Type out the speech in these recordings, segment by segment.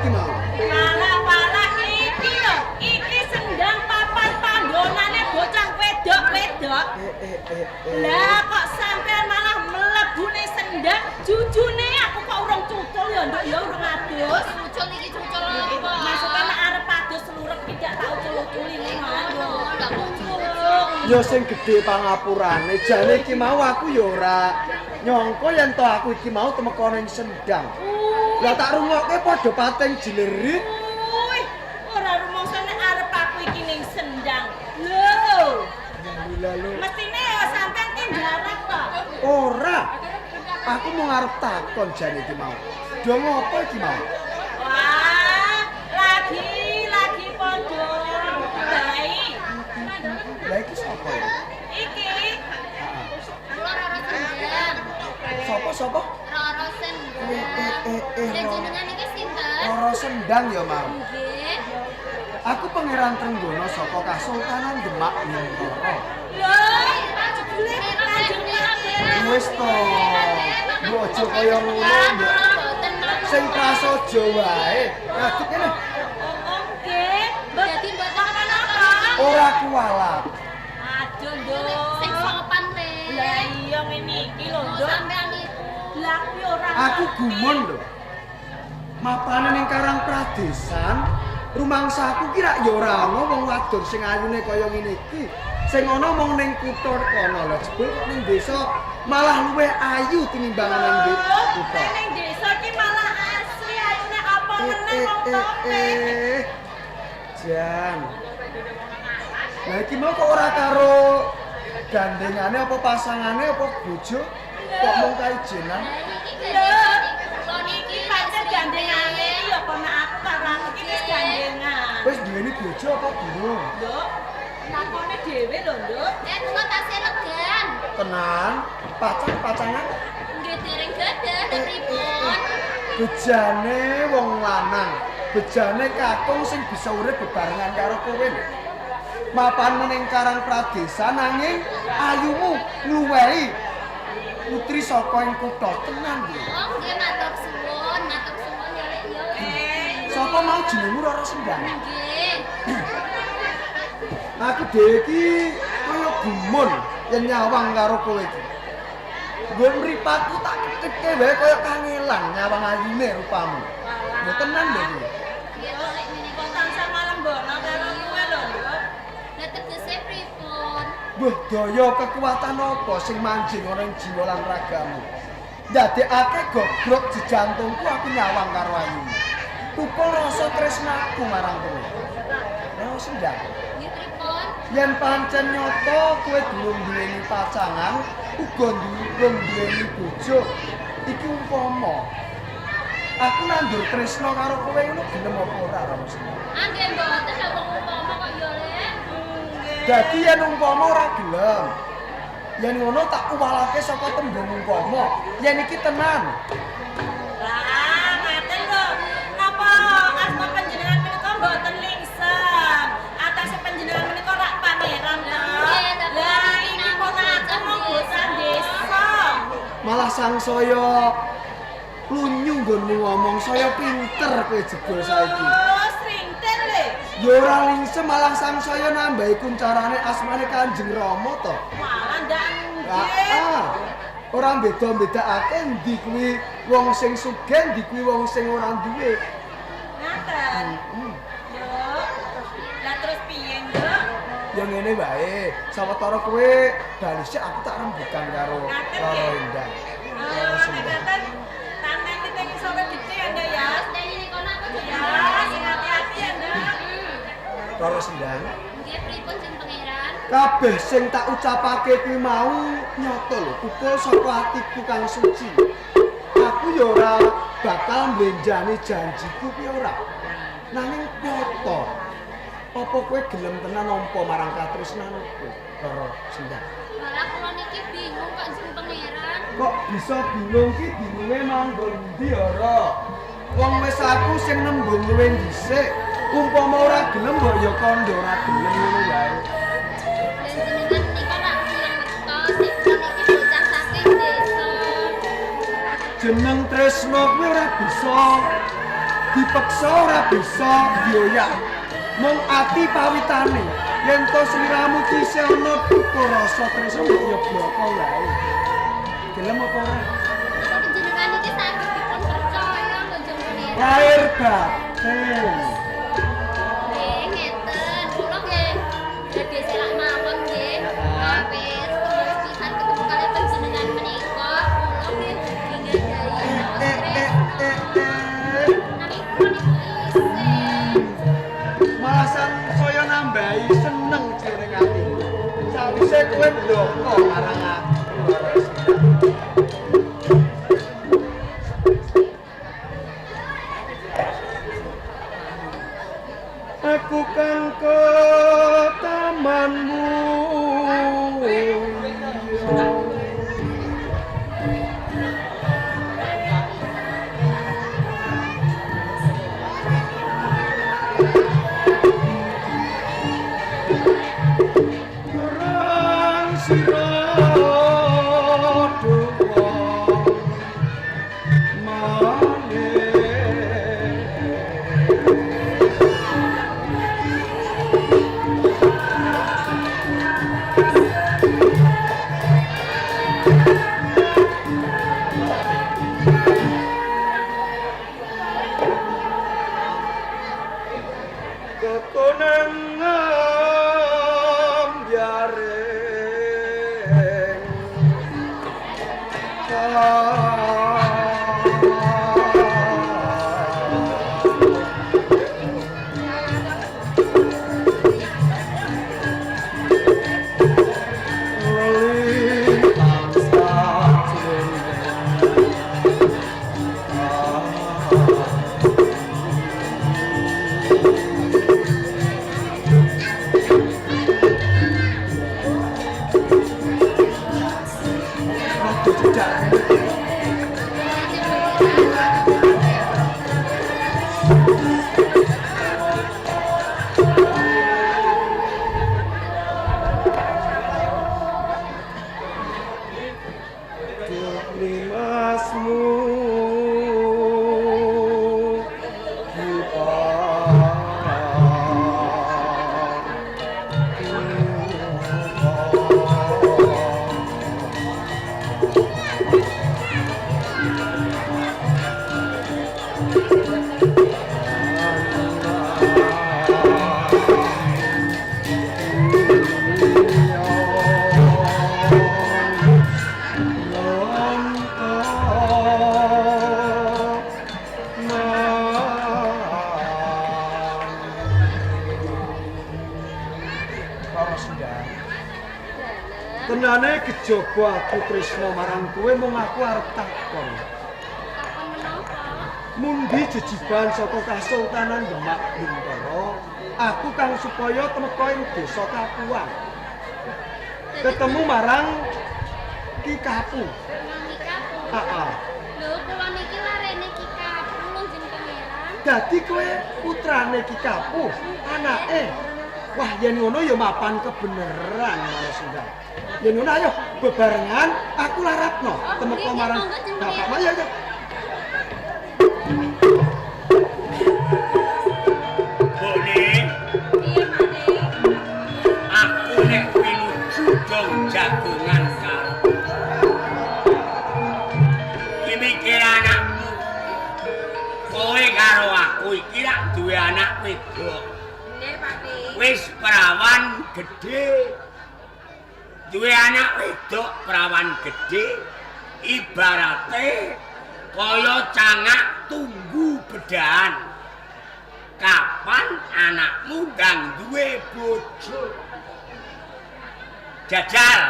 iki mau? Malah iki lho, iki sendang papan panggonane bocah wedok-wedok. Lah kok sampean malah mlebune sendang, jujune aku kok urung cucul ya, Nduk ya urung adus. Cucul iki cucul apa? Maksudnya nek arep adus selurep iki gak tau culu-culi ngono. Ndak cucul. Ya sing gedhe pangapurane, jane iki mau aku ya ora nyangka yen to aku iki mau temeka ning sendang. Lah tak rungokke padha pateng jlerit. Wih, ora rumangsa nek arep aku iki ning sendang. Lho, Lalu mestine ya sampean ki ngarep to. ora. Aku mau ngarep takon jane iki mau. Do ngopo iki mau? Wah, lagi podo baik. Lah iki sapa ya? Iki Kula Roro Sendang. Sapa? Roro Sendang. Lah jenengan iki sinten? Roro Sendang ya mau. Nggih. Aku pangeran Trenggono saka Kasultanan Demak Bintoro. lho, jebule Kanjeng Nabi. Wis to. Mbok aja kaya ngono, Mbok. Boten Sing prasaja wae. Aduh kene Nggih, dadi mboten apa-apa. ora kualat. aduh, Nduk. Sing sopan le. Lah iya ngene iki lho, Nduk. Sampean iku. Lah kuwi ora. Aku ngerti. gumun lho. Mapane ning Karang Pradesan, rumangsaku ki rak ya ora ana wong wadon sing ayune kaya ngene iki. Sing ana mung ning kutha kono lho, jebul kok ning desa malah luwih ayu tinimbang ning kutha. Ning desa iki malah asli ayune apa meneh wong tope. Jan. Lah iki mau kok ora karo gandengane apa pasangane apa bojo? Kok mung kaijenan? Lho, Iki pancen gandengane ya kono aku karo aku iki wis gandengan. Wis duweni bojo apa durung? Nduk, takone dhewe lho, Nduk. kula tasih legan. Tenan, pacangan Nggih dereng gadah lha pripun? bejane wong lanang, bejane kakung sing bisa urip bebarengan karo kowe. Mapanmu ning Karang Pradesan nanging ayumu ngluwehi putri saka ing kutha tenan iki. Oh, nggih matur suwun ya Lek ya. Sapa mau jenengmu Roro Sendang? Nggih. Aku dhewe iki kaya gumun yen nyawang karo kowe iki. Nggon mripatku tak ketike wae kaya kangelan nyawang ayune rupamu. Ya tenan lho iki. Nggih to Lek menika. Kok tansah malembono karo kowe lho, Nduk. Lah tegese pripun? Wah, daya kekuatan apa sing manjing ana ing jiwa lan ragamu? Ndadekake gogrok jejantungku aku nyawang karo ayumu. Tukul rasa tresnaku marang kowe. Roro Sendang. Nggih pripun? Yen pancen nyata kowe durung duweni pacangan, uga durung duweni bojo. Iki umpama aku nandur tresna karo kowe ngono gelem apa ora Roro Sendang? Nggih mboten lha wong umpama kok ya Lek. Dadi yen umpama ora gelem, yen ngono tak uwalake saka tembung umpama, yen iki tenan. Lah, ngaten lho. Napa asma panjenengan menika mboten lingsem? Atas panjenengan menika rak pangeran to. Lah, ini ponakan wong bocah desa. Malah sangsaya lunyu nggonmu ngomong, saya pinter kowe jebul saiki. Oh, srinten le. Ya ora lingsem malah sangsaya nambahi kuncarane asmane Kanjeng Rama to. Malah ndak nggih. Ora beda-bedakake endi kuwi wong sing sugih, endi kuwi wong sing ora duwe. Ngaten. Nduk. Lah terus piye, Nduk? Ya ngene wae, sawetara kowe bali sik aku tak rembugan karo Roro Endah. Roro Sendang. Ngaten. Tanten kita iki sampe gede ya, Nduk ya. Stay ini kono aku Ya, sing hati-hati ya, Nduk. Roro Sendang. Nggih pripun Jeng Pangeran? Kabeh sing tak ucapake kuwi mau nyata lho, tukul saka atiku kang suci. Aku ya ora bakal mblenjani janjiku kuwi ora. Nanging nyata. Apa kowe gelem tenan nampa marang katresnanku, Roro Sendang? Malah kula niki bingung kok Jeng Pangeran. Kok bisa bingung ki bingunge manggon ndi ora? Wong wis aku sing nembung luwih dhisik. Umpama ora gelem mbok ya kandha ora gelem ngono wae. Dan jenengan nika rak bilang ngertos nek kula niki bocah saking desa. Jeneng tresna kuwi ora bisa dipeksa ora bisa dioyak. Mung ati pawitane yen to sliramu ki isih ana duka rasa tresna ya bloko wae. Gelem apa ora? Panjenengan iki saged dipun percaya lho jenenge. Lahir batin. Ngeten, kula nggih badhe selak mawon nggih. Wis terus pisan ketemu kalian panjenengan menika, kula nggih dingadahi. Nami kula niku isih. Malasan saya nambahi seneng jroning ati. Sawise kowe ndonga marang aku. Aku kang ke tamanmu. Orang sira duwa kekonangan biareng tenane kejaba aku tresna marang kowe mung aku arep takon. Takon menapa? Mundi jejiban saka Kasultanan Demak Bintara, aku kang supaya temeka ing desa Kapuan. Ketemu marang Ki Kapu. Ki Kapu. Heeh. Lho, kula niki larene Ki Kapu lho jeneng pangeran. Dadi kowe putrane Ki Kapu, anake. Wah, yen ngono ya mapan kebeneran Mas Sundar. Yen ngono ayo bebarengan aku laratno temeka marang Bapak Maya ya. Bone, Piye maneh? aku nek pinuju dong jagongan karo. Iki mikir anakmu. Kowe karo aku iki rak duwe anak wedok. Nggih, Pakde. Wis perawan gedhe. Duwe anak wedok perawan gedhe ibarate kaya cangak tunggu bedahan. Kapan anakmu ndang duwe bojo? Jajal,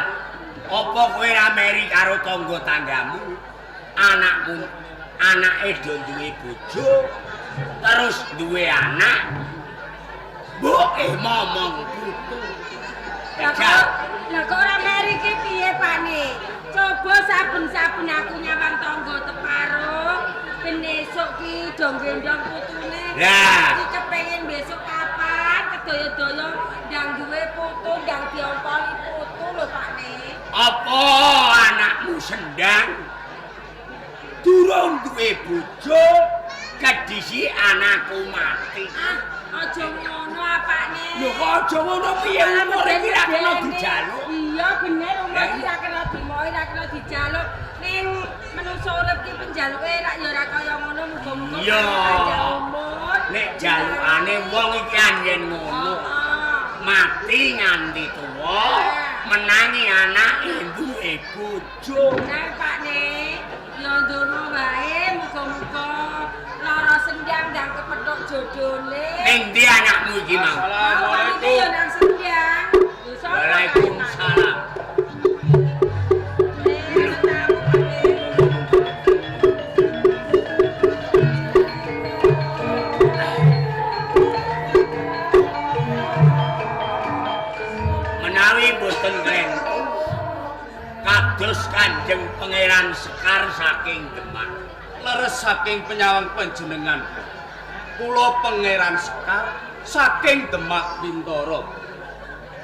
apa kowe ra meri karo tangga tanggamu? Anake do duwe bojo, terus duwe anak. Mboke momong putu. Jajal. Lah kok ora meri ki piye, Pakne? Coba saben-saben aku nyawang tangga teparo, ben esuk ki do gendong putune. Lah. Iki kepengin besok kapan kedaya-daya ndang duwe putu, ndang diompoli putu lho, Pakne. Apa anakmu sendang? Durung duwe bojo, disi anakku mati. Aja ngono apane. Lho kok aja ngono piye umur iki ra kena dijaluk. Iya bener umur iki ra kena dimoi, ra kena dijaluk. Ning menungso urip ki penjaluke rak ya ora kaya ngono muga-muga Iya. panjang umur. Nek jalukane wong iki anjen ngono. Mati nganti tuwa, menangi anake duwe bojo. Nah, Pakne, ya ndono wae muga-muga lara sendang ndang kepethuk jodhone. Ning ndi anakmu iki mau? Assalamualaikum. Ya nang sendang. Waalaikumsalam. Menawi boten klentung kados Kanjeng Pangeran Sekar saking Demak. Leres saking penyawang panjenengan. Kula Pangeran Sekar saking Demak Bintara.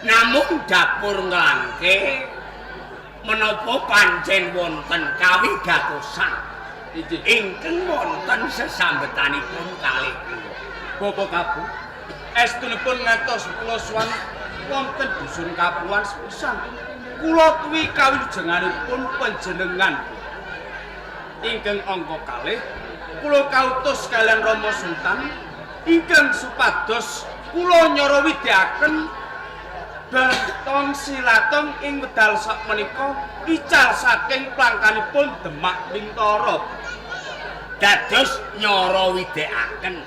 Namung dapur nglangke menapa pancen wonten kawigatosan ingkang wonten sesambetanipun kalih kula. Bapak Kabu, estunipun ngantos kula suwan wonten dusun Kapuan sepisan. Kula kuwi kawilujenganipun panjenengan. Ingkang angka kalih kula kautus kalian Rama Sultan ingkang supados kula nyara widyaken Bentong Silatong ing wedal sakmenika ical saking plangkanipun Demak Bintara. Dados nyara widekaken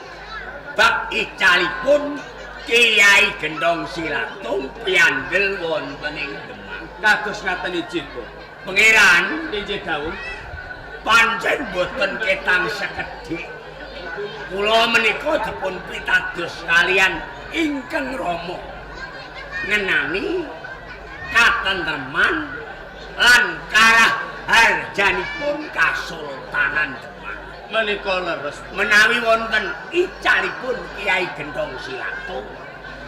bab icalipun Kiai Gendong Silatung piandel wonten ing Demak. Kados ngaten ijin, Bu. Pangeran Injih dawuh. pancen boten ketang sekedhik. Kula menika dipun pitados kalian ingkang rama ngenani katentreman lan karaharjanipun Kasultanan Demak. Menika leres. Menawi wonten icalipun Kiai Gendong Silatung,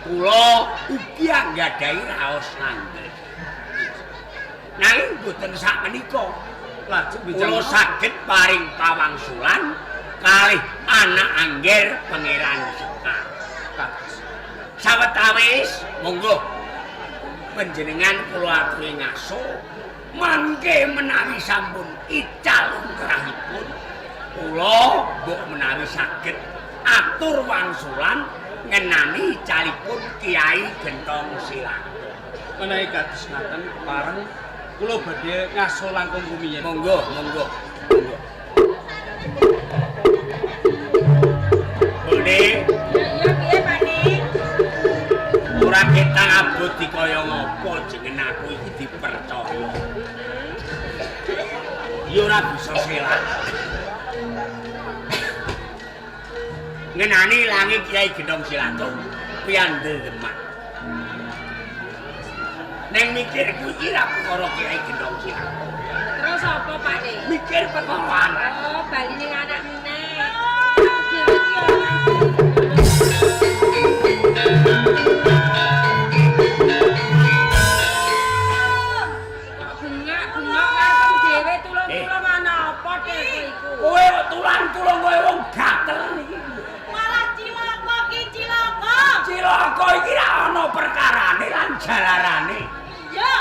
kula ugi anggadhahi raos langgeng. Nanging boten sakmenika. Lajeng Kula saged paring pawangsulan kalih anak angger Pangeran Sekar. kados. Sawetawis monggo panjenengan kula aturi ngaso mangke menawi sampun ical umrahipun kula mbok menawi saged atur wangsulan ngenani icalipun Kiai Gentong Silatung. Menawi kados ngaten kepareng kula badhe ngaso langkung rumiyin. Monggo, monggo. Bune, Ya piye, Pakne? ora ketang abot dikaya ngapa jeneng aku iki dipercaya. Ya ora bisa selak. Ngenani langit Kiai Gendong Silatung piandel Demak. Neng mikirku iki ra perkara Kiai Gendong Silatung. Terus apa, Pakne? Mikir perkara anak. Oh, bali ning anak meneh. Dhewe ki ora bengak-bengok karepmu dhewe tulung-tulung ana apa dhewe iku? Kowe tulang-tulung kowe wong gatel iki. Malah cilaka ki cilaka. Cilaka iki ra ana perkarane lan jalarane. Iya.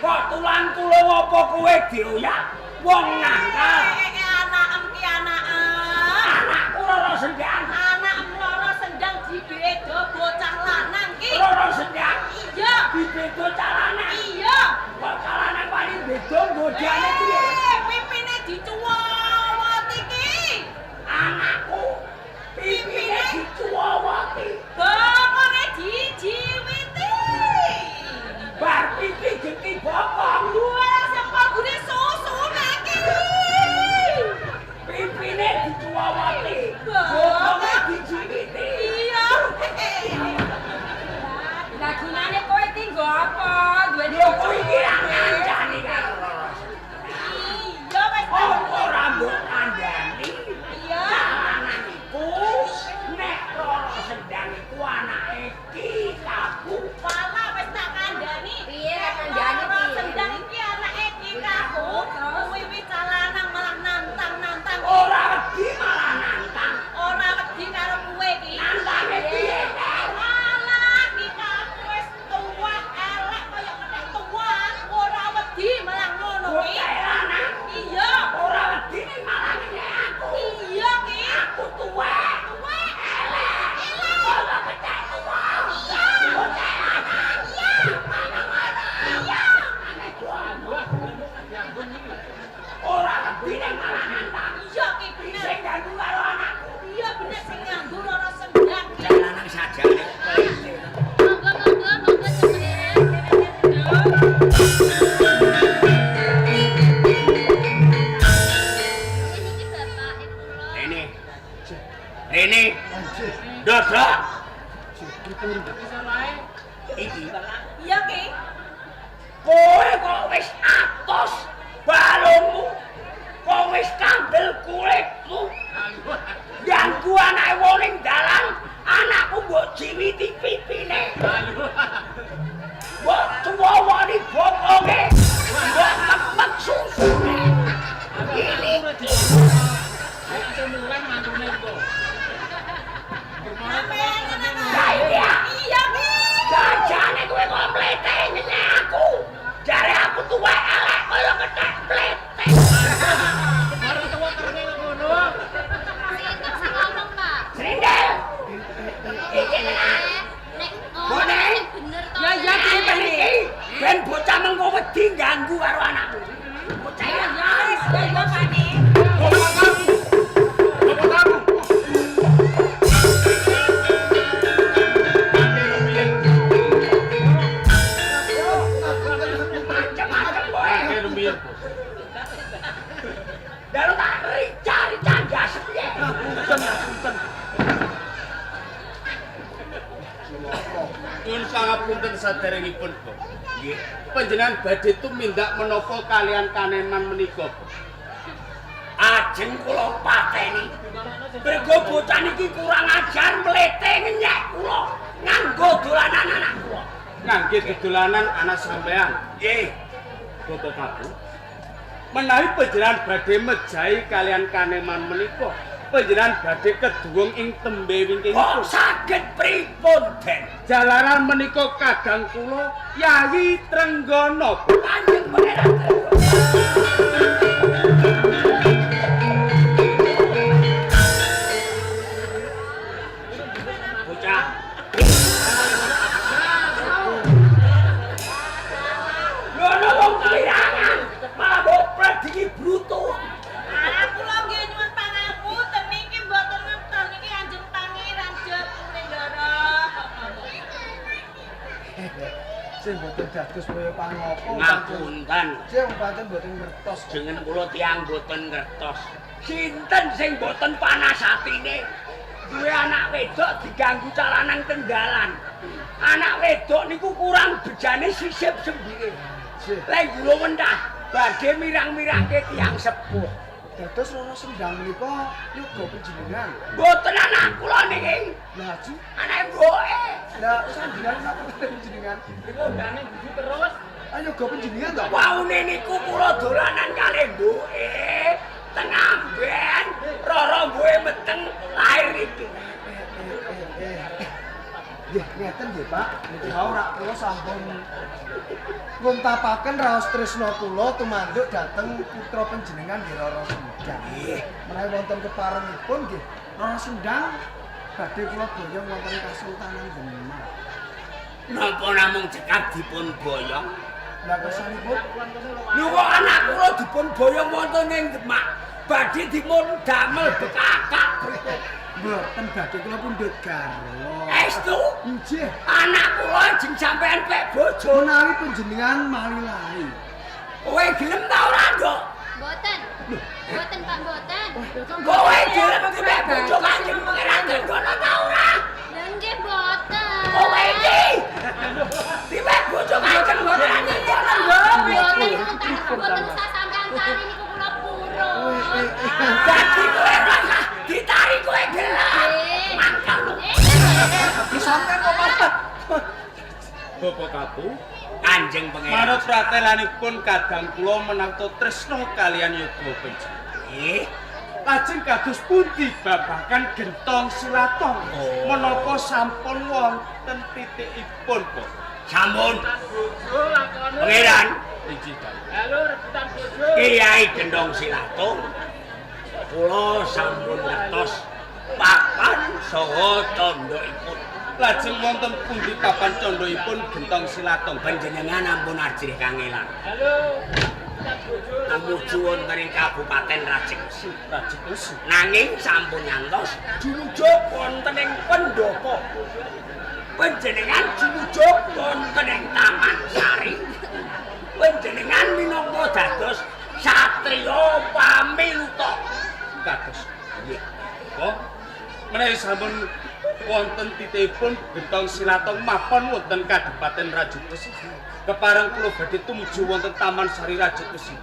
Kok tulang-tulung apa kowe dioyak? Wong nakal. Anakem ki anak Rene. Anjir. Dodok. Iki Iki. Iya, Ki. Kowe kok wis atos balungmu. Kok wis kandel kulitmu. Ganggu anake wong ning dalan, anakku mbok jiwiti pipine. Mbok tuwoni bokonge. Mbok lepet susune. Ini mulai mantune kok. Sampeyan ngono. Iya. Iya, Ki. Jajane kowe kok mleteng aku. Jare aku tuwa elek kaya kethek mleteng. Baru tuwa karene ngono. Sinten sing ngomong, Pak? Srindel. Iki tenan. Nek Bone. sing bener to. Ya, ya, Ki. Iki iki ben bocah mengko wedi ganggu karo anakku. Bocah ya. Wis, ya yo Pani. Macam-macam kowe. Oke lumiyan. Dalu tak cari candas piye. Nyuwun pangapunten saderengipun, Pak. Nggih. Panjenengan badhe tumindak menapa kalian kaneman menika, Pak? Ajeng kula pateni. Mergo bocah niki kurang ajar mlete ngenyek kula nganggo dolanan anak kula. Ngangge dodolanan anak sampean. Nggih. Bapak Kabu. Menawi panjenengan badhe mejahi kalian kaneman menika, panjenengan badhe keduwung ing tembe wingking Kok saged pripun, Den? jalaran menika kadang kula Yayi Trenggono. Kanjeng Pangeran. Bocah. Ngono wong kelirangan, malah boprek iki bruto. Aku lho nggih nyuwun pangapunten niki mboten ngertos niki Kanjeng Pangeran Jepundara. Sing boten dados kaya pangapa. Ngapunten. Sing pancen boten ngertos. Jeneng kula tiyang boten ngertos. Sinten sing boten panas atine? Duwe anak wedok diganggu calanan tenggalan. Anak wedok niku kurang bejane sisip sembire. Lek kula wendah badhe mirang-mirangke tiyang sepuh. Dados Rara Sendang menika yoga panjenengan. Boten anak kula niki. Lah Haji, Anake mboke. lah sampeyan napa panjenengan? Niku ndane buju terus. Ayo yoga panjenengan to. Waune niku kula dolanan kali mboke. Tengah ben Rara mboke meteng lair iki. Nggih, ngeten nggih, Pak. Niki wau rak kula sampun nguntapaken raos tresna kula tumanduk dhateng putra panjenengan nggih Rara Sendang. Nggih. Menawi wonten keparengipun nggih Rara Sendang badhe kula boyong wonten Kasultanan Demak. Napa namung cekap dipun boyong? Lah kesanipun Lho kok anak kula dipun boyong wonten ing Demak. Badhe dipun damel bekakak. mboten badhe kula pundhut garwa. Estu Nggih, anak kula jeng sampean pek bojo. menawi panjenengan mali-lali. Kowe gelem ta ora, Nduk? Mboten. Mboten, Pak, mboten. Kowe gelem dipek bojo Kanjeng Pangeran Trenggono ta ora? Lah nggih mboten. Kowe iki dipek bojo Kanjeng Pangeran Trenggono, Nduk. Mboten usah sampean cari niku kula purun. Dadi kowe ora ditarik kowe gelem. Nggih. Mangkal. Sampeyan kok malah Bapak Kabu. Kanjeng Pangeran. Manut pratelanipun kadang kula menangto tresna kalian yoga panjenengan. Nggih. Lajeng kados pundi babagan gentong silatong menapa sampun wonten titikipun, Pak? Sampun. Pangeran. Iji dalem. Halo, rebutan bojo. Kiai Gendong Silatung kula sampun ngertos papan saha candhaipun. Lajeng wonten pundi papan candhaipun gentong silatong Panjenengan ampun ajrih kangelan. Halo, rebutan bojo. Tumuju wonten ing Kabupaten Rajegesi. Rajegesi. Nanging sampun ngantos jumujuk wonten ing pendopo. Panjenengan jumujuk wonten ing Taman Sari. Panjenengan minangka dados satriya pamiluta. Kados. Nggih. Apa? menawi sampun wonten titipun Getong Silatong mapan wonten Kadipaten Rajupesi. Kepareng kula badhe tumuju wonten Taman Sari Rajupesi.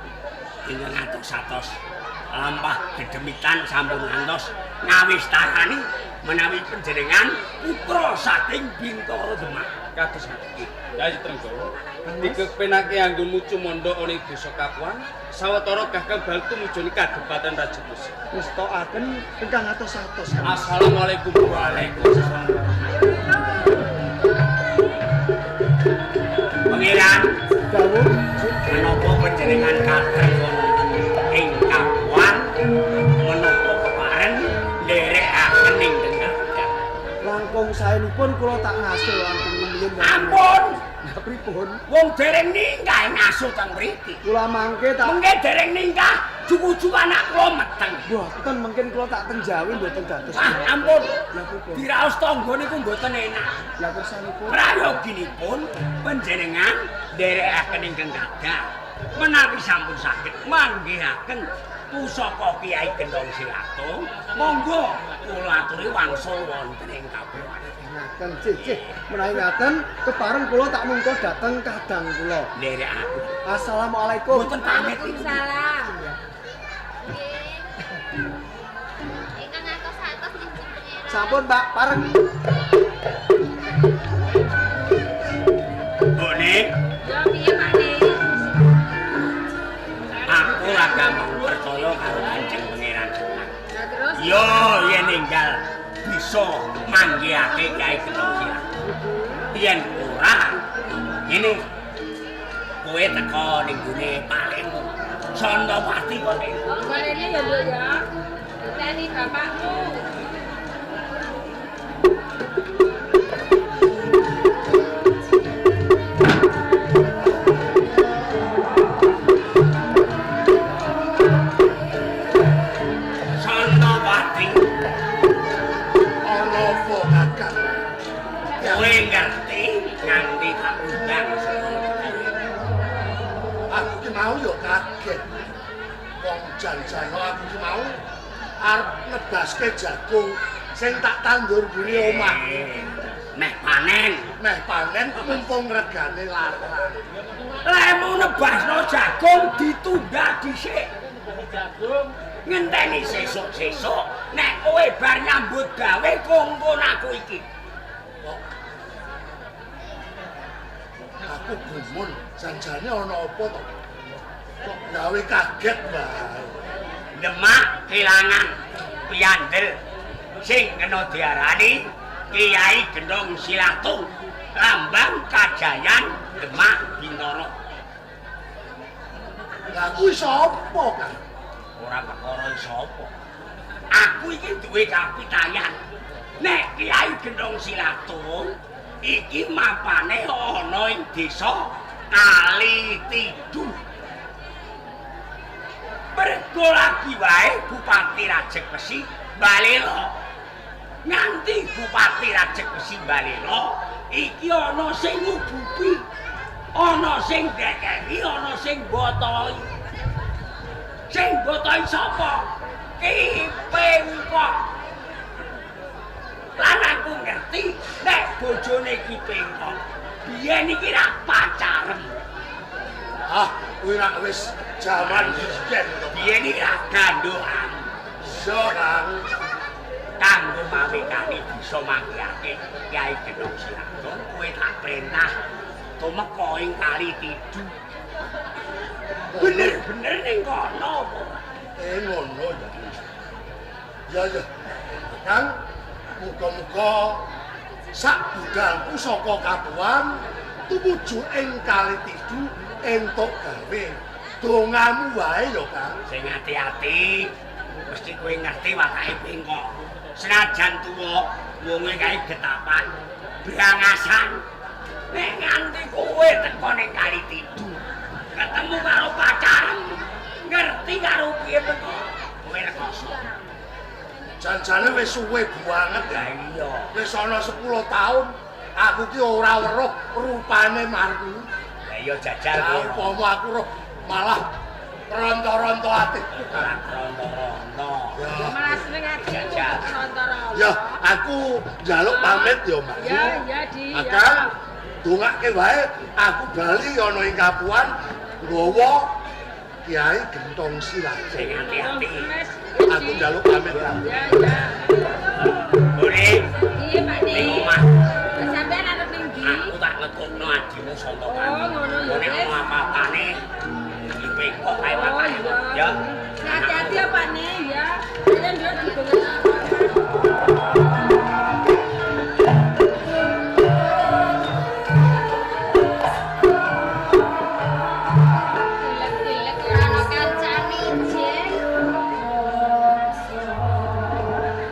Ingkang atos-atos lampah gedemikan sampun ngantos ngawistani menawi panjenengan putra saking Bintara Demak. Kados niki. Yayi Trenggono. Dikepenake anggo mucu mondhok ning Desa Kapuan, sawetara gagal bal tumuju ning Kadipaten Rajupesi. Wis tokaken ingkang atos-atos. Assalamualaikum. Waalaikumsalam. Pangeran, Dawuh, menapa panjenengan kathah wonten ing Kapuan menapa keparen nderekaken ing Tenggadah. langkung saenipun kula tak ngasul langkung rumiyin. Ampun, Lah pripun? wong dereng ningkah ngasuh teng mriki. Kula mangke tak Mengke dereng ningkah cucu anak kula meteng. mboten mungkin kula tak teng Jawi mboten dados. Ah, ampun. Lah pripun? Diraos tangga niku mboten enak. Lah kersanipun Prayoginipun panjenengan nderekaken ingkang gadah. Menawi sampun saged manggihaken pusaka Kiai Gendong Silatong, monggo kula aturi wangsul wonten ing Kapuan. ngaten cicih menawi ngaten kepareng kula tak mungko dhateng kadang kula. Nderekaken. Assalamualaikum. Mboten pamit. Salam. Ingkang atos-atos nggih Pangeran. Sampun Mbak, pareng. Bone, Ya piye Pakne? aku ora gampang percaya karo Kanjeng Pangeran Semar. Lah terus Yo yen ninggal bisa manggihake Kiai Gendong Silatong. Yen ora, ngene kowe teko ning gone palemu. Sondopati kowe. golene ya Nduk ya. Teni bapakmu. Sondopati, Ana apa kakang? kowe ngerti nganti tak undang sedaya. Aku ki mau yo kaget. Wong jan-jane aku ki mau arep nebaske jagung sing tak tandur mburi omah. Meh panen. Meh panen mumpung regane larang. Lemu nebasno jagung ditunda dhisik. Jagung. Ngenteni sesuk-sesuk nek kowe bar nyambut gawe kongkon aku iki. Kok aku gumun janjane ana apa to? Kok gawe kaget bae. Demak kelangan piandel sing kena diarani Kiai Gendong Silatong, lambang kajayan Demak Bintara. Lah kuwi sapa, Kang? Ora perkara sapa. Aku iki duwe kapitayan. Nek Kiai Gendong Silatong iki mapane ana ing desa Kali Tidu. Mergo lagi wae Bupati Rajegesi balela. Nganti Bupati Rajegesi balela iki ana sing ngubupi, ana sing dekeni, ana sing botoi. Sing botoi sapa? Ki Pengkok. Lan aku ngerti nek bojone Ki Pengkok biyen iki ra pacarem. Ah, kuwi rak wis jaman biyen to. Biyen iki ra gandokan. So, Kang. Kanggo mawekane bisa manggihake Kiai Gendong Silatong, kowe tak perintah tumeka ing Kali Tidu. Bener-bener ning kono apa? Ngono ya. Ya. Kang, muga-muga sak budalku saka Kapuan tumuju ing Kali Tidu entuk gawe. Dongamu wae ya, Kang. Sing ati-ati, mesti kowe ngerti watake Pengkok. Senajan tuwa, wonge kae getapan, brangasan. Nek nganti kowe teko ning Kali Tidu, ketemu karo pacarem, ngerti karo piye Pengkok, kowe rekoso. Janjane wis suwe banget ya. Lah iya. Wis ana 10 taun aku ki ora weruh rupane marku. Lah iya jajal Lah kowe. umpama aku roh malah ronto-ronto atiku. Ora ronto-ronto. Malah seneng ati Jajal. rontoro. Ya, aku njaluk pamit ya, Mbak. Ya, ya, Di. Akan dongake wae aku bali ana ing Kapuan nggawa Kiai Gentong Silat. Sing hati-hati. Aku njaluk pamit. Ya, ya. Urip. Iya, Pak Di. Ning omah. Sampeyan arep ning ndi? Aku tak lekukno adimu sontokan. Oh, ngono ya, Nek Wis. mau apa-apane iki kok kae wae ya. Hati-hati ya, Pak Ne, ya. Kalian juga didengar. Dilek-dilek ora ana kancane jen.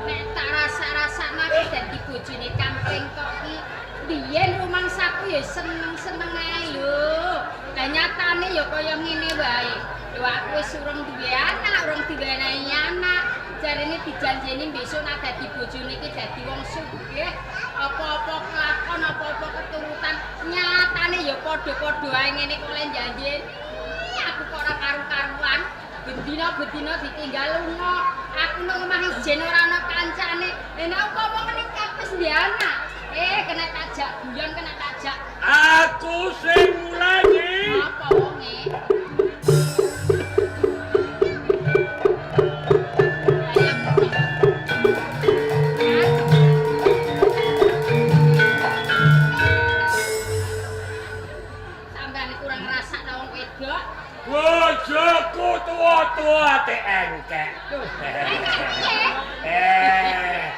Nek tak rasa-rasana ki dadi bojone Kamping kok ki biyen rumangsaku ya seneng-seneng ae lho. Lah nyatane ya kaya ngene wae. Lho aku wis urung duwe anak, urung diwenehi anak. Jarene dijanjeni besok nek dadi bojone ki dadi wong sugih. Apa-apa kelakon, apa-apa keturutan, nyatane ya padha-padha ae ngene kok le janjeni. Aku kok ora karu-karuan. Bendina-bendina ditinggal lunga. Aku nang omah ijen ora ana kancane. Nek apa-apa meningkat wis duwe anak. Kena tajak guyon, kena tajak. Aku sing mulai. Apa wonge? Sampeyan kurang ngrasakno wong wedok. Bojoku tua-tua te engkek.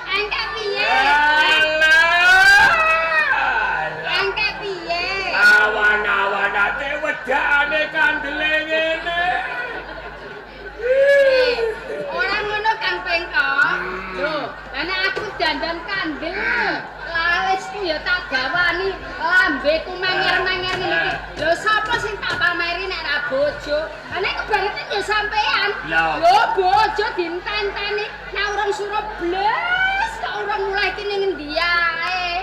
Engkek piye? Engkek piye? Awan-awan ate wedane kandele ngene. Ora ngono Kang Pengkok. Lho, ana aku dandan kandel. Lalisku ya tak gawani, lambeku menger-menger ngene iki. Lho sapa sing tak pameri nek ra bojo? Ana kebangetan ya sampean. Lho bojo dintenteni nek urung suruh blas kok urung mulai ki ning endi ae.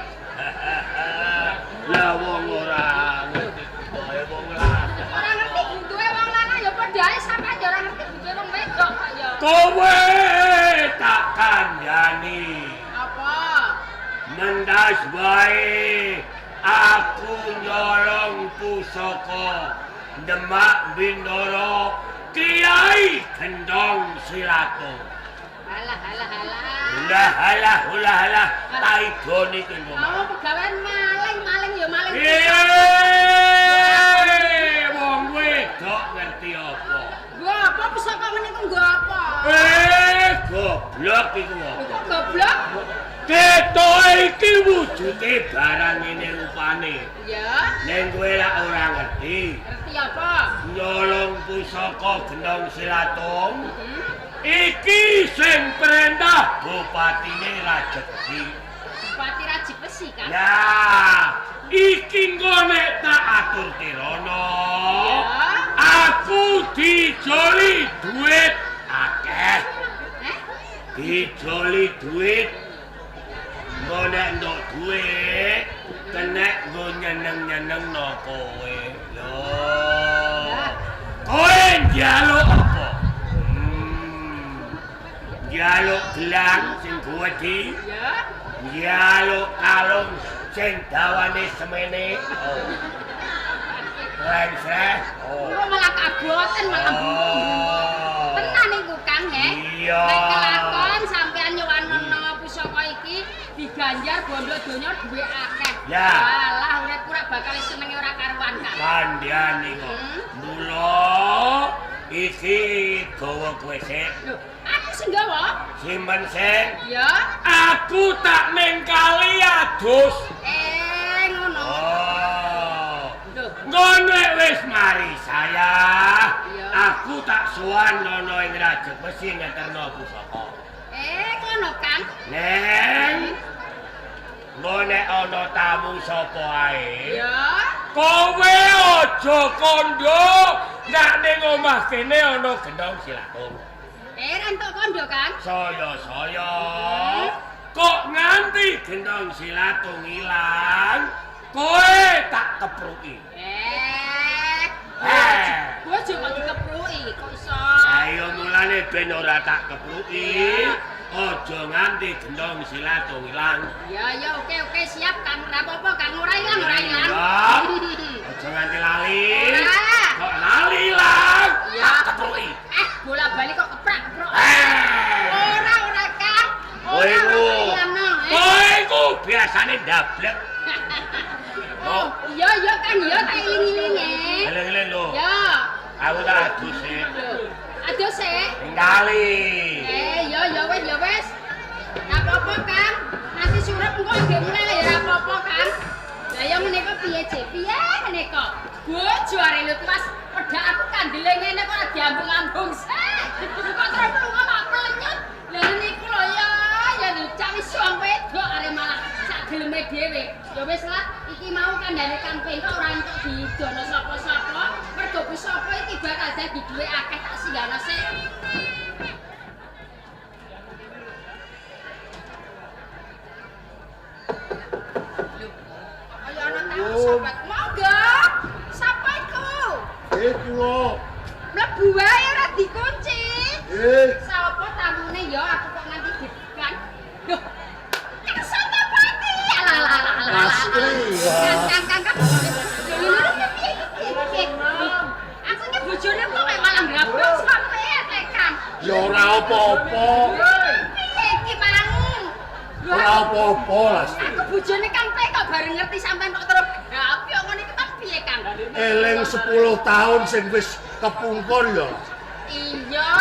Lah wong ora ngerti kowe wong lanang. Ora ngerti butuhe wong lanang ya padha ae sampean ya ora ngerti butuhe wong wedok kok ya. Kowe tak kandhani. Apa? Mendas bae aku nyolong pusaka Demak Bindoro Kiai Gendong Silato. Halah. Ulah taigo niki ngomong. Mau pegawean maling ya maling. Wong wedok ngerti apa? Gua apa pusaka meniku nggo apa? Goblok iku apa? Kok goblok? Ketok iki wujude barang ngene rupane. Ya, Ning kowe lak ora ngerti. ngerti apa? Nyolong pusaka Gendong Silatung. Iki sing perintah Bupatine Rajegesi. Bupati Raji Besi kan? Nah, iki engko nek tak atur tirono. Aku dijoli duit akeh. Dijoli duit. Engko nek entuk duit, kena nggo nyeneng-nyenengno kowe. Lho. Kowe njaluk apa? Njaluk gelang sing gedhi. Ya. Njaluk kalung sing dawane semene. Keren. Kok malah kaboten malah Oh. tenan niku Kang, he? Iya. Nek kelakon sampean nyuwanono pusaka iki diganjar bondo donya duwe akeh. Ya. Alah urip ora bakal senenge ora karuan Kang. Kandhani kok. Mula iki gawa kowe sik. Lho, aku sing gawa? Simpen sik. Ya. Aku tak ning kali adus. Ngono. Oh. Lho, Ngono wis mari saya. Iya. Aku tak sowan nono ing Rajegesi ngeterno pusaka. ngono Kang. Neng. Ngene ana tamu sapa ae? Ya. Kowe aja kandha nek ning omah kene ana Gendong Silatung. Entuk kandha Kang. Saya. Kok nganti Gendong Silatung ilang? Kowe tak kepruki. Bojo kok dikepruki kok iso. Ayo mulai Mulane ben ora tak kepruki, aja nganti gendong silatung ilang. Ya oke siap Kang. Ora apa-apa Kang, ora ilang. Aja nganti lali. Ora. Kok lali ilang? Ya. Tak kepruki. Bola-bali kok keprak-keprok. Eh. Ora Kang. Kowe iku. Ilangno, Kowe iku biasane ndablek. Oh, iya Kang, ya tak iling-ilinge. Eling-eling lho. Ya. Aku tak adus sik. Aduh sik. Tinggali. Ya wes. Ora apa-apa Kang. Nanti surup engko nggih mulai ya ora apa-apa Kang. Lah ya menika piye Cek? Piye menika? Bojo are lho Mas, pedak aku kandele ngene kok diambung-ambung sik. Kok terus lunga mak melenyut. Lah niku lho ya cak wis wong wedok are malah sak geleme dhewe. Ya wis lah, iki mau kandhane Kang Pengko ora entuk didono sapa-sapa. Mergo ku sapa iki bakal dadi duwe akeh tak singgana sik. Ayo ana tamu sobat. Monggo. Sapa iku? Kula. Mlebu wae ora dikunci. Sapa tamune ya aku kok nganti dibukan. Loh. Kesana pati. Alah. Kang. Aku iki bojone kok malah ngrabrak sampean Kang. Ya ora apa-apa. Piye iki mang? Ora apa-apa, Lastri. Aku bojone Kang Teh kok bareng ngerti sampean kok terus rapi kok ngene iki piye Kang? Eling 10 tahun sing wis kepungkur ya. Iya,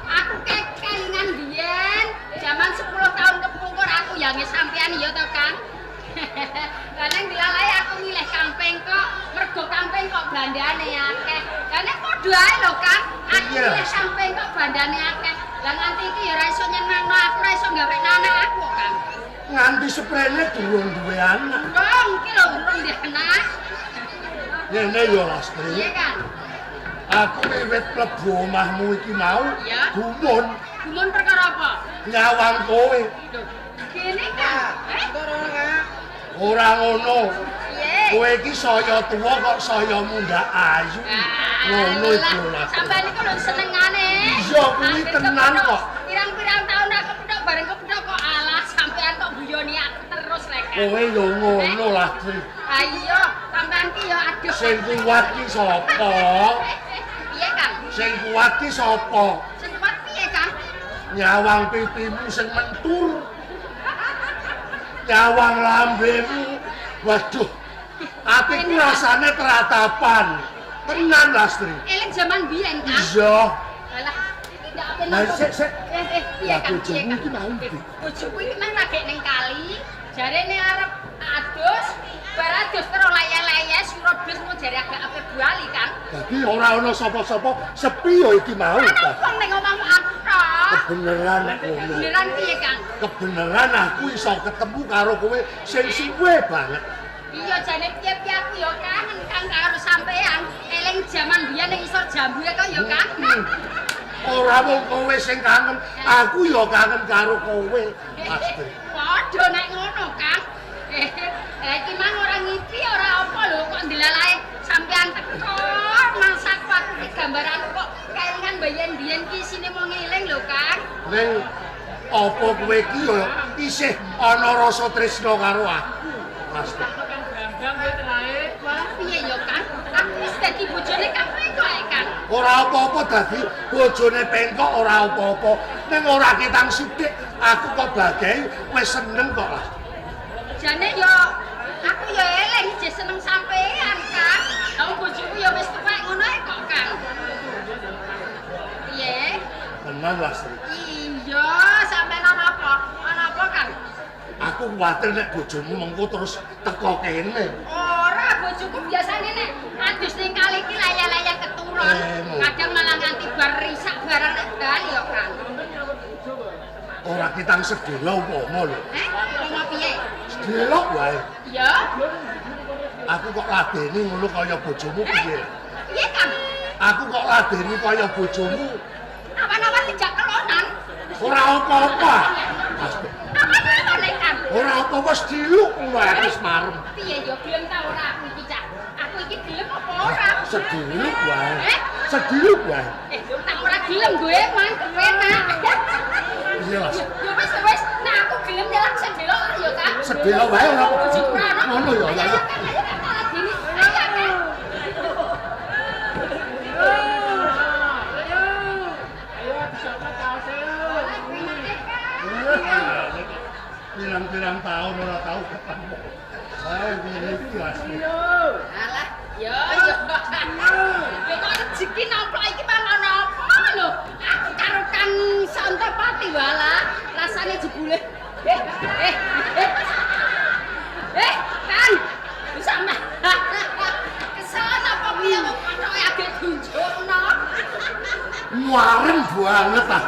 aku kelingan biyen zaman 10 tahun kepungkur aku yange sampean ya to Kang. Lah ning dilalai aku milih Kang Pengko, mergo Kang Pengko bandane akeh. Lah nek padha ae lho Kang, aku milih Kang Pengko bandane akeh. Lah nganti iki ya ora iso nyenengno aku, ora iso gawe anak aku Kang. Nganti seprene durung duwe anak. Wong iki lho urung duwe anak. Ngene ya Lastri. Iya Kang. Aku wiwit mlebu omahmu iki mau Ya. gumun Gumun perkara apa? nyawang kowe. Lho, kene Kang. Ora ngono. Piye? Kowe iki saya tuwa kok saya mundak ayu. Ngono iku Lastri. Sampeyan iku lho senengane. Iya, kuwi tenan kok. Pirang-pirang taun aku kepethuk bareng kepethuk kok alah sampeyan kok guyoni aku terus rek. Kowe yo ngono Lastri. Ha iya, sampeyan ki yo aduh. Sing kuat ki sapa? Piye Kang? Sing kuat ki sapa? Sing kuat piye Kang? Nyawang pipimu sing mentur. Nyawang lambemu. Waduh. Atiku rasane teratapan. Tenan Lastri. Eling zaman biyen Kang. Iya. Alah, iki ndak apa Lah sik piye Lah, Kang? Piye bojomu Kang? iki mau ndi? Bojoku iki nang lagi ning kali. Jarene arep adus, bar adus terus layas-layas surobus mau jare agak ape bali Kang. Dadi ora ana sapa-sapa sepi ya iki mau. Ana wong ning omahmu aku tok. Kebeneran nek ngono. Beneran piye Kang? Kebeneran aku iso ketemu karo kowe sing suwe banget. Iya jane piye-piye aku ya kangen Kang karo sampean. Eling jaman biyen ning isor jambu kok ya Kang. Ora mung kowe sing kangen, aku ya kangen karo kowe. Pasti. Padha nek ngono Kang. Iki mang ora ngipi ora apa lho kok ndelalae sampean teko masak aku iki gambaran kok kelingan biyen ki isine mau ngeling lho Kang. Ning apa kowe iki ya isih ana rasa tresna karo aku. Pasti. Piye ya Kang? Aku wis dadi bojone Kang Pengko ae Kang. Ora apa-apa dadi bojone Pengko ora apa-apa. Ning ora ketang sithik aku kok bagai wis seneng kok lah. Jane yo aku yo eling jek seneng sampean Kang. Lah bojoku yo wis tuwek ngono ae kok Kang. Piye? Tenan Lastri. Iya, sampean ana apa? Ana apa Kang? Aku kuwatir nek bojomu mengko terus teko kene. Ora, bojoku biasane nek adus ning kali iki laya-laya keturun. Kadang malah nganti bar risak barang nek bali yo Kang. Ora kitang sedela umpama lho. Umpama piye? Sedelok wae. Ya. Aku kok ladeni ngono kaya bojomu piye? Piye Kang? Aku kok ladeni kaya bojomu. Awan-awan dijak kelonan. Ora apa-apa. Apa-apa nek Kang? Ora apa-apa sediluk wae wis marem. Piye yo gelem ta ora aku iki Cak? Aku iki gelem apa ora? Sediluk wae. Sediluk wae. Tak ora gelem gue mantep enak. Iya, Mas. Ya wis, nah aku gelem nyelang sedelok ya, Kang. Sedelok wae ora apa-apa. Ngono ya, ya. Ayo, Kang, ayo Kang Aladini. Ayo, Kang. Pirang-pirang tahun ora tau ketemu. Saya ngene iki asli. Alah, yo. Ya kok rezeki nampak iki mangan apa lho? Aku karo Kang Santapati walah, rasane jebule. Kang. Bisa mah. Kesalahan apa piye kok kotoke agek tunjukno? Muareng banget ah.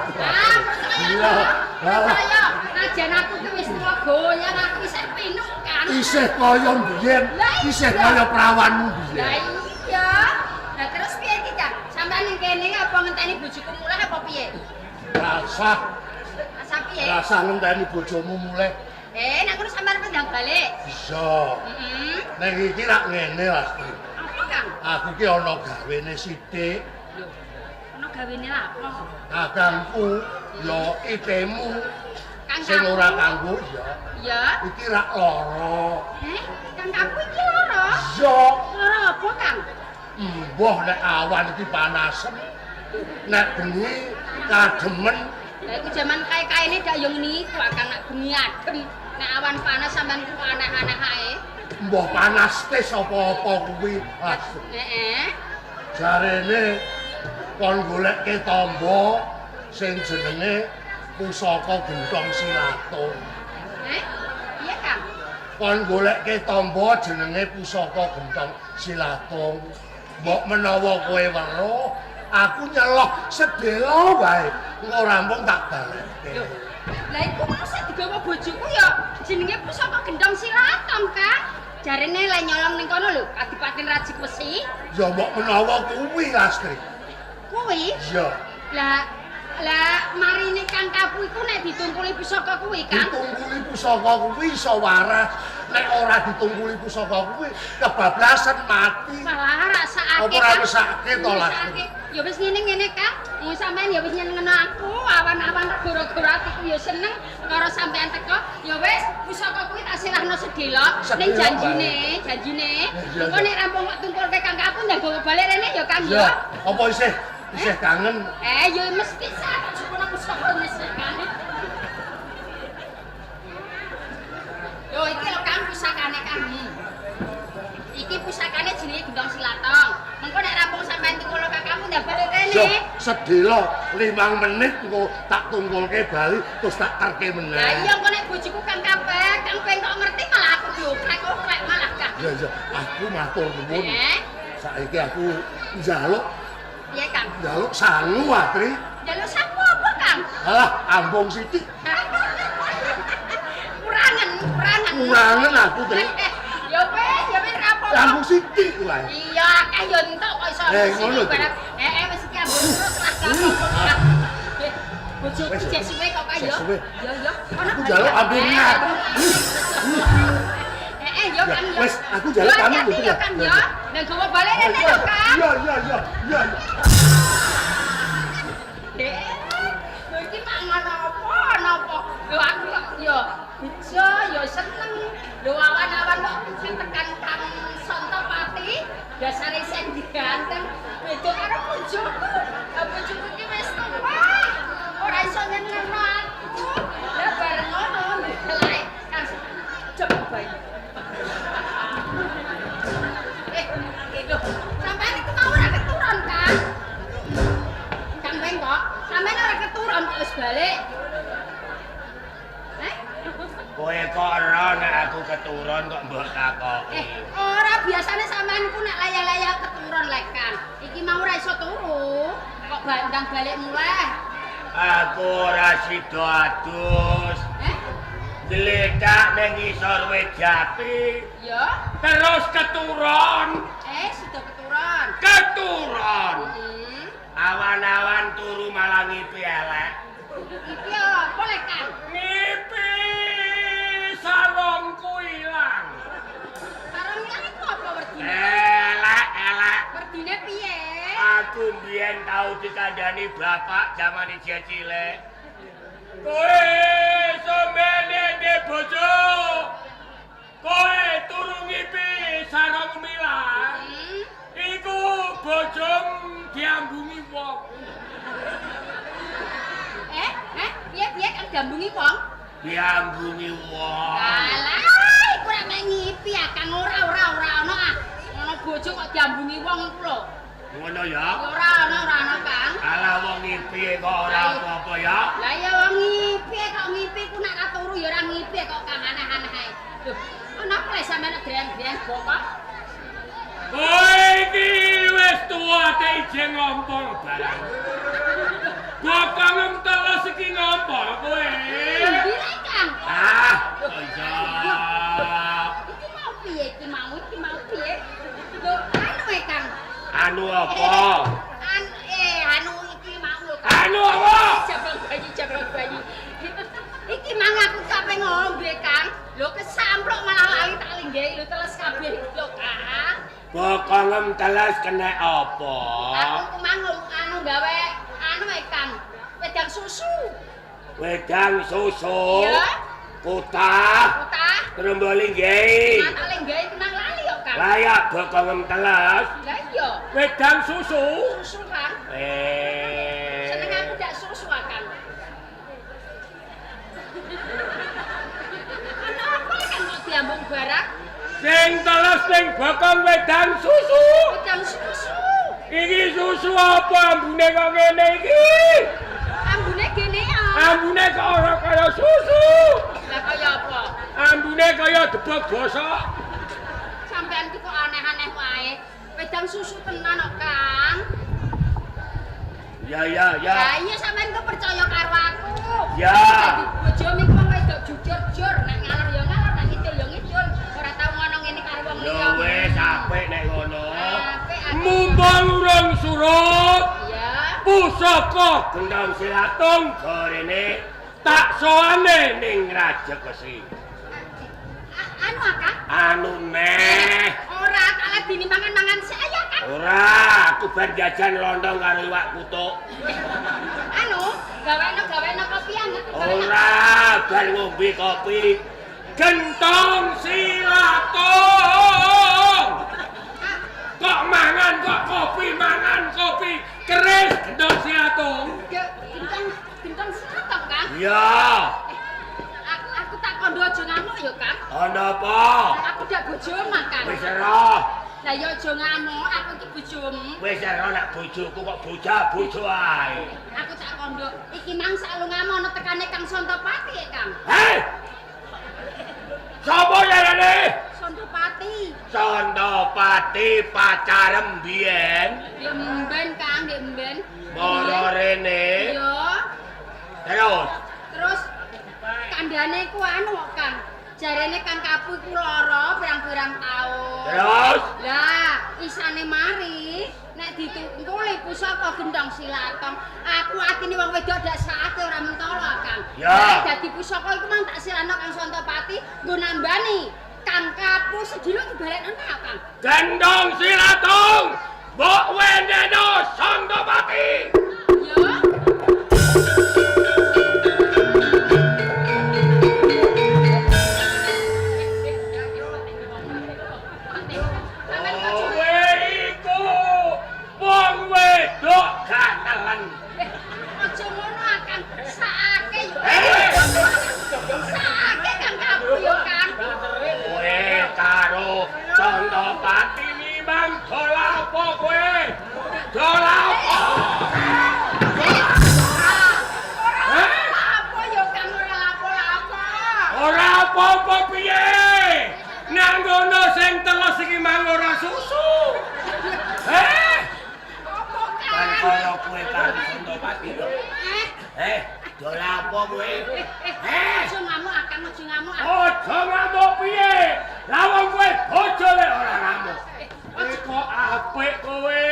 Iya. Percaya, najan aku ki wis tuwa goyang aku isih pinuk kan. Isih kaya mbiyen, isih kaya prawanmu Lah biyen. iya. Lah terus piye iki, Cak? Sampeyan ning kene apa ngenteni bojoku mulih apa piye? Rasa Asa piye? rasa ngenteni bojomu mulai. Nek ngono sampeyan pendang balik. Bisa. Heeh. Nek iki rak ngene, Lastri. Apa, Kang? Aku ki ana gawene sithik. Lho. Ono gawene lapo? Kakangku ya itemu Kang sing kamu? ora kanggo ya. Ya. Iki rak lara. Kang kamu iki loro. Ya, Loro apa, Kang? mbah nek awan iki panasen. Nek bengi kademen. Lah iku jaman kae-kaene dak yo ngene iku, Kang, nek bengi adem, nek awan panas sampean ku aneh-aneh ae. Mbah panas tes apa-apa kuwi. Lastri. Heeh. Jarene kon goleke tamba sing jenenge pusaka gendong silatung. Iya, Kang. Kon goleke tamba jenenge pusaka gendong silatung. Mbok menawa kowe weruh, aku nyelok sedelo wae. Engko rampung tak baleke. Lah iku mau sing digawa bojoku ya jenenge pusaka gendong silatung, Kang. Jarene lek nyolong ning kono lho, Kadipaten Raji Besi. Ya mbok menawa kuwi, Lastri. Kuwi Ya, lah marine Kang Kapu iku nek ditungkuli pusaka kuwi, Kang. ditungkuli pusaka kuwi iso waras. Nek ora ditungkuli pusaka kuwi kebablasan mati. Malah rasake. Apa ora mesake to, Lastri? Ya wis ngene-ngene, Kang. Wong sampean ya wis nyenengno aku, awan-awan gara-gara atiku ya seneng karo sampean teko. Ya wis, pusaka kuwi tak sirahno sedelok ning janjine. Engko nek rampung kok tungkulke Kang Kapu ndang gawa balik rene ya, Kang Ya, ya. apa isih kangen? Ya mesti sak jupuna pusaka mesti kangen. Yo iki lho Kang pusakane Kang. Iki pusakane jenenge gendong silatong. Mengko nek rampung sampean tungkul kakakmu ndak balik Ya, rene. sedelo 5 menit engko tak tungkulke bali terus tak terke meneh. Lah iya engko nek bojoku Kang kabeh, Kang pengen kok ngerti malah aku diokrek-okrek malah Kang. Ya, aku matur nuwun. Heeh. Saiki aku njaluk Iya Kang. sangu, Atri. Jaluk sapu apa Kang? Alah, ambung sithik. Kurangen aku, Tri. Ya wis rapopo. Ambung sithik wae. Iya, akeh yo entuk kok iso. Ngono, Tri. Wis iki ambung terus lah rapopo. Bojoku Wis, jek suwe kok kae yo. suwe. Yo. Aku njaluk ambungnya. Yo Kang yo. Wis, aku njaluk kamu Yo gitu ya. Kang yo. Nek gawa balik rene yo Kang. Iya. Lho iki mangan apa napa? Lho aku kok yo bejo yo seneng. Lho awan-awan kok sing tekan Kang Santapati dasare sing diganteng beda karo bojoku. Lah bojoku iki wis tuwa. Ora iso nyenengno aku. Lah bareng ngono ndelek Kang cepet bae. Gitu. Sampeyan iku mau ora keturun, Kang. Kang Beng kok, sampeyan ora keturun kok wis balik. Kowe kok ora nek aku keturun kok mbok takoki. Ora biasane sampeyan iku nek layang-layang keturun lek, Kang. Iki mau ora iso turu. Kok bandang balik muleh. Aku ora sida adus. Deledak ning ngisor Wejati. Ya. Terus keturun. Sudah keturun. Keturun. Hmm. Awan-awan turu malah ngipi elek. Iki apa lek, Kang? Ngipi sarungku ilang. Sarung ilang iku apa werdine? Elek. Werdine piye? Aku mbiyen tau dikandani Zamane bapak, zamane dia cilik. Kowe semene de bojo. Kowe turu ngipi sareng milah. Iku bojom diambungi wong. Piye kan diambungi wong? Diambungi wong. Alah, iku ora mek ngipi Kang ora ono ah. Ono bojo kok diambungi wong iku lho. Ngono ya? Ora ono Kang. Alah wong ngipi kok ora apa-apa ya. Lah ya wong ngipi ku nek ra turu ya ora ngipi kok Kang aneh-aneh ae. Lho, ana apa le sampeyan dren-dren bokok? Kowe iki wis tuwa teh ijeng ngompol barang. Bokong teles iki ngompol kowe. Endi le Kang? Ah, iya. Iki mau piye? Lho, anu Kang. Anu apa? Anu iki mau lho. Anu apa? Jabang bayi. Iki mang aku sampe ngombe Kang. Lho kesamplok malah lali tak linggahi lho teles kabeh lho Kang. Bokongem teles kena apa? Aku mang anu gawe anu Kang. Wedang susu. Wedang susu. Iya. Kutah. Teromboli nggih. Tak linggahi nang lali yo Kang. Layak bokongem teles. Lah iya. Wedang susu. Susu Kang. Seneng aku dak susu Kang. Ana apa kan kok diambung barang? Sing teles ning bokong wedang susu. Wedang susu. Iki susu apa ambune kok ngene iki? Ambune gene ya. Ambune kok ora kaya susu. Lah kaya apa? Ambune kaya debok bosok. Sampean iki kok aneh-aneh wae. Wedang susu tenan kok, Kang. Ya. Lah iya sampean kok percaya karo aku. Ya. Dadi bojomu iku wong wedok jujur, nek ngalor ya ngalor, nek ngidul ya ngidul. Ora tau ngono ngene karo wong liya. Lho wis apik nek ngono. Mumpung urung surut. Iya. Pusaka Gendong Silatung gorene tak soane ning Rajekesi. Anu Kang? Anu neh. Ora kalah dini mangan-mangan saya Kang. Ora, aku bar jajan lontong karo iwak kutuk. Anu, gaweno kopi anget. Ora, bar ngombe kopi. Gentong Silatung. Kok mangan kok kopi mangan kopi keris Gentong Silatung. Gentong silatung Kang. Iya. Aku tak kondo aja ngamuk ya Kang. Ana apa? Aku dak bojomu Kang. Wis ora. Lah ya aja ngamuk, aku iki bojomu. Wis ora nek bojoku kok bojo ae. Aku tak kondo. Iki mang salungamu ana tekane Kang Sontopati ya Kang. Hei! Sopo jarane? Sontopati. Sontopati pacarem biyen. Dia mben Kang, dia mben. Mara rene. Iya. Terus Kandhane ku anu kok Kang. Jarene Kang Kapu iku lara pirang-pirang taun. Terus? Lah, isane mari nek ditungkuli pusaka Gendong Silatung, aku atine wong wedok dak sakake ora mentolo Kang. Ya. Nek dadi pusaka iku mang tak silano Kang Sontopati nggo nambani Kang Kapu sedilo dibalekno nek Kang. Gendong Silatung. Mbok weneno Sontopati. Ya. Aja ngono Kang, sakake yo. Sakake Kang Kapu yo Kang. Kowe karo Sontopati nimang dola apa kowe? Dola apa? Apa yo Kang ora lapo-lapo. Ora apa-apa piye? Nang ngono sing teles iki mang ora susu. Apa Kan Kang? karo kowe karo Sontopati lho. Dola apa kowe? Aja ngamuk Kang, aja ngamuk. Aja ngamuk piye? Lah wong kowe bojone ora ngamuk. Kok apik kowe?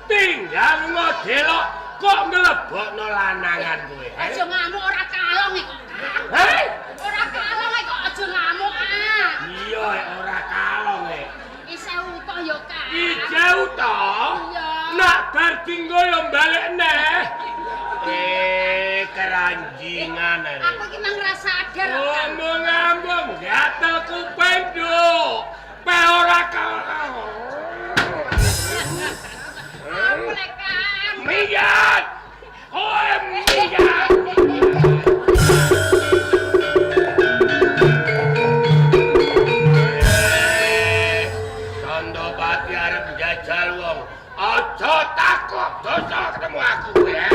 Tinggal ngodelok kok nglebokno lanangan kowe. Aja ngamuk ora kalong kok. Ora kalong kok aja ngamuk ah. Iya ora kalong e. Isih utuh yo Kang. Ijau to? Iya. Nak bar dinggo yo balik neh. tenanan. Aku iki mang ora sadar kok. Kang. Ngomong-ngomong gatel kuping nduk. Pe ora kalah. Boleh Kang. Miyat. Oh, miyat. Sandopati arep njajal wong. Aja takut dosa ketemu aku ya.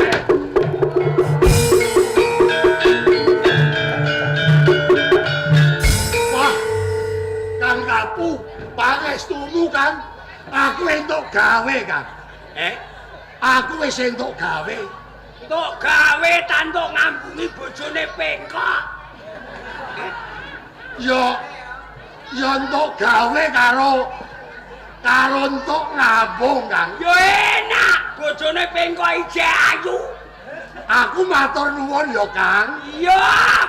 Wah, Kang Kapu, pangestumu Kang. Aku entuk gawe Kang. Aku wis entuk gawe. Entuk gawe tantuk ngambungi bojone Pengkok. Ya entuk gawe karo entuk ngabung Kang. Yo enak, bojone Pengkok ije ayu. Aku matur nuwun ya Kang. Iya,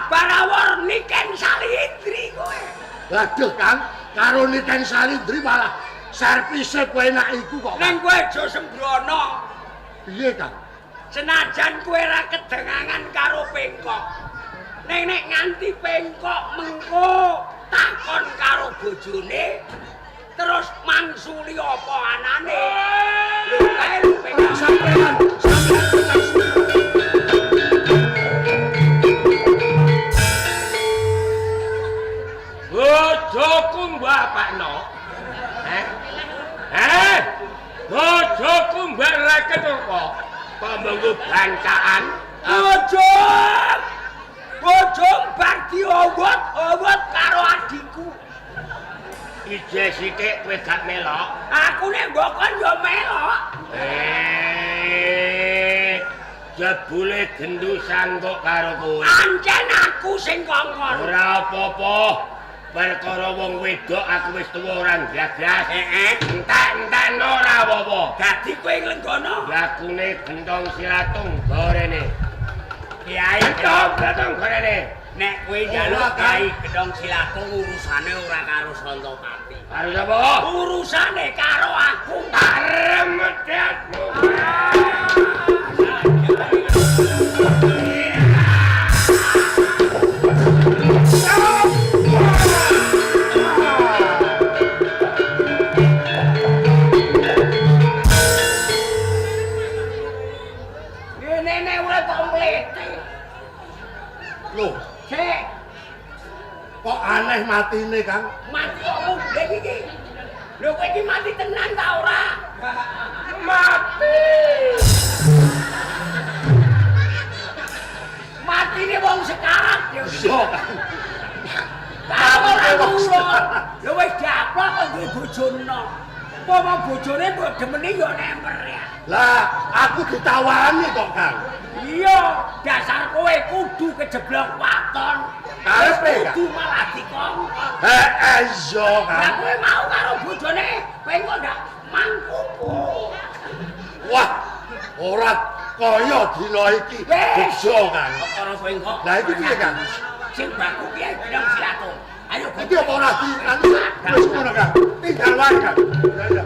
barawor Niken Salindri kowe. Waduh Kang, karo Niken Salindri malah servise enak iku kok. Ning kowe aja sembrono. Piye Kang? Senajan kowe ra kedengangan karo Pengkok. Ning nek nganti Pengkok mengko takon karo bojone terus mangsuli apa anane. Lho kae lho Pengkok Sampeyan Bojoku mbapakno. Bojoku mbareken apa? Pembengku bancaan. Bojong bar diowot-owot karo adikku. Ije sithik kowe gak melok. Aku nek mbok kon yo melok. Jebule gendusan kok karo kowe. Ancen aku sing kongkon. Ora apa-apa. Perkara wong wedok aku wis tuwa ora gagas. Entek-entek ora apa-apa. Dadi kowe nglenggana. Lakune gendong silatung gorene. Kiai Gendong gorene. nek kowe njaluk Kiai Gedhong Silatung urusane ora karo Santopati. Karo sapa? Urusane karo aku. Aremedetmu. Ngene urip komplit. Loh, Cek, kok aneh matine, Kang? mati kok mudhe iki. Lho kowe iki mati tenan ta ora? Mati. Matine wong sekarat ya. Iya, Kang. Tahu ora ngono. Lho wis diaplok kok duwe bojone. Apa bojone mbok demeni ya nemper ya. Lah, aku ditawani kok, Kang. Iya, dasar kowe kudu kejeblok waton. Karepe, Kang? Kudu malah dikongkon. Iya, Lah Kang. kowe mau karo bojone, kowe kok ndak mangkuku. Wah, ora kaya dina iki. Bejo, Kang. Karo kowe kok. Lah iki piye, Kang? Sing baku Kiai Gedhong Silatung. Ayo Iki apa ora di anu wis ngono, Kang. Tinggal wae, Kang. Ya, ya.